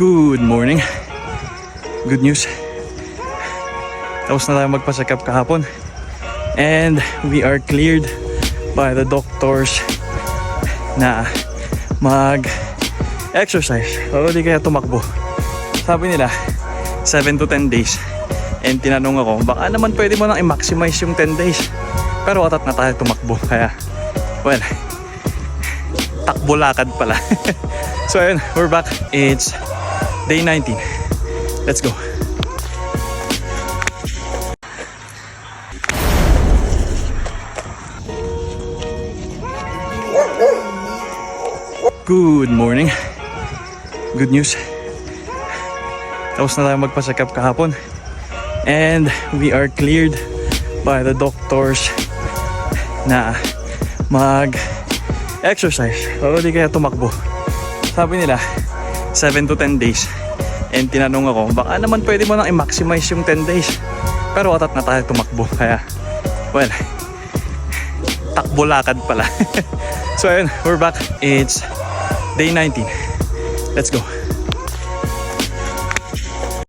Good morning. Good news. Tapos na tayo magpa-check up kahapon. And we are cleared by the doctors na mag-exercise. O di kaya tumakbo. Sabi nila, 7 to 10 days. And tinanong ako, baka naman pwede mo nang i-maximize yung 10 days. Pero atat na tayo tumakbo. Kaya, well, takbo lakad pala. So ayun, we're back. It's day 19. Let's go. Good morning. Good news. Tapos na tayo magpa-check up kahapon. And we are cleared by the doctors na mag-exercise. O di kaya tumakbo. Sabi nila, 7 to 10 days. And tinanong ako, baka naman pwede mo nang i-maximize yung 10 days. Pero atat na tayo tumakbo. Kaya, well, takbo lakad pala. So ayun, we're back. It's day 19. Let's go.